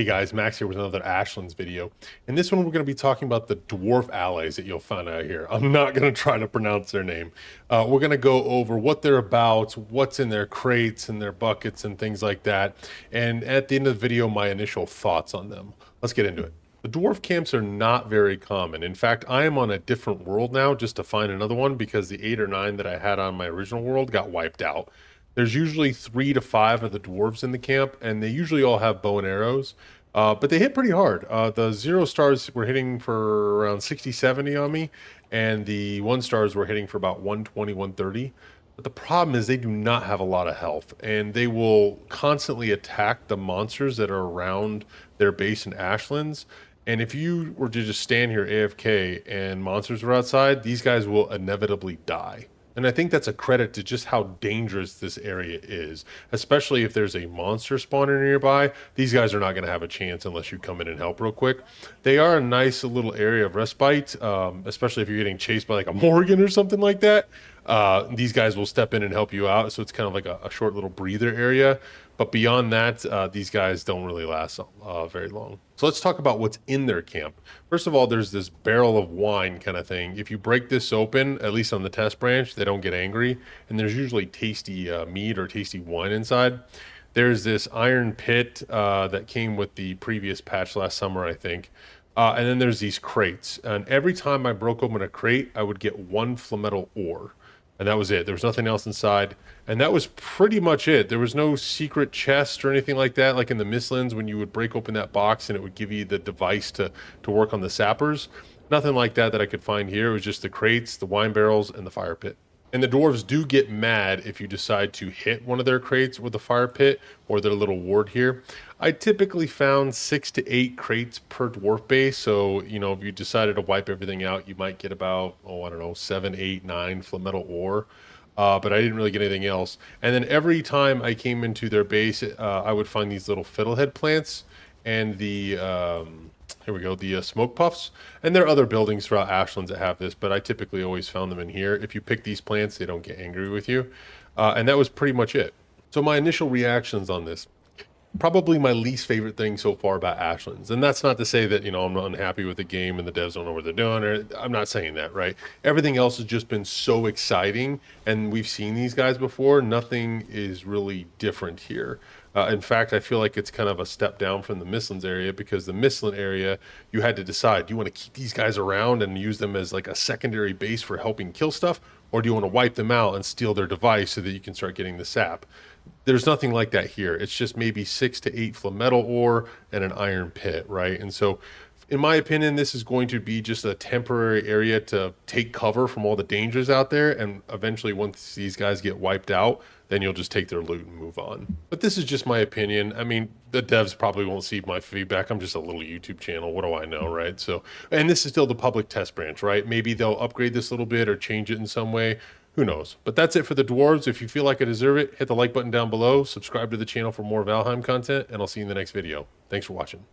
Hey guys, Max here with another Ashlands video. In this one, we're going to be talking about the dwarf allies that you'll find out here. I'm not going to try to pronounce their name. We're going to go over what they're about, what's in their crates and their buckets and things like that. And at the end of the video, my initial thoughts on them. Let's get into it. The dwarf camps are not very common. In fact, I am on a different world now just to find another one because the 8 or 9 that I had on my original world got wiped out. There's usually 3 to 5 of the dwarves in the camp, and they usually all have bow and arrows, but they hit pretty hard. The 0 stars were hitting for around 60, 70 on me, and the 1 stars were hitting for about 120, 130. But the problem is they do not have a lot of health, and they will constantly attack the monsters that are around their base in Ashlands. And if you were to just stand here AFK and monsters were outside, these guys will inevitably die. And I think that's a credit to just how dangerous this area is, especially if there's a monster spawner nearby. These guys are not going to have a chance unless you come in and help real quick. They are a nice little area of respite, especially if you're getting chased by like a Morgan or something like that. These guys will step in and help you out, so it's kind of like a short little breather area. But beyond that, these guys don't really last very long. So let's talk about what's in their camp. First of all, there's this barrel of wine kind of thing. If you break this open, at least on the test branch, they don't get angry. And there's usually tasty meat or tasty wine inside. There's this iron pit that came with the previous patch last summer, I think. And then there's these crates. And every time I broke open a crate, I would get 1 flametal ore. And that was it. There was nothing else inside. And that was pretty much it. There was no secret chest or anything like that, like in the Mistlands when you would break open that box and it would give you the device to work on the sappers. Nothing like that I could find here. It was just the crates, the wine barrels, and the fire pit. And the dwarves do get mad if you decide to hit one of their crates with a fire pit or their little ward here. I typically found 6 to 8 crates per dwarf base. So, you know, if you decided to wipe everything out, you might get about, I don't know, 7, 8, 9 flametal ore. But I didn't really get anything else. And then every time I came into their base, I would find these little fiddlehead plants and the... here we go, the smoke puffs. And there are other buildings throughout Ashlands that have this, but I typically always found them in here. If you pick these plants, they don't get angry with you. And that was pretty much it. So my initial reactions on this, probably my least favorite thing so far about Ashlands. And that's not to say that, you know, I'm not unhappy with the game and the devs don't know what they're doing, or I'm not saying that, right? Everything else has just been so exciting, and we've seen these guys before. Nothing is really different here. In fact, I feel like it's kind of a step down from the Mistlands area, because the Mistland area, you had to decide, do you want to keep these guys around and use them as like a secondary base for helping kill stuff? Or do you want to wipe them out and steal their device so that you can start getting the sap? There's nothing like that here. It's just maybe 6 to 8 flametal ore and an iron pit, right? And so, in my opinion, this is going to be just a temporary area to take cover from all the dangers out there. And eventually, once these guys get wiped out, then you'll just take their loot and move on. But this is just my opinion. I mean, the devs probably won't see my feedback. I'm just a little YouTube channel. What do I know, right? So, and this is still the public test branch, right? Maybe they'll upgrade this a little bit or change it in some way. Who knows? But that's it for the dwarves. If you feel like I deserve it, hit the like button down below, subscribe to the channel for more Valheim content, and I'll see you in the next video. Thanks for watching.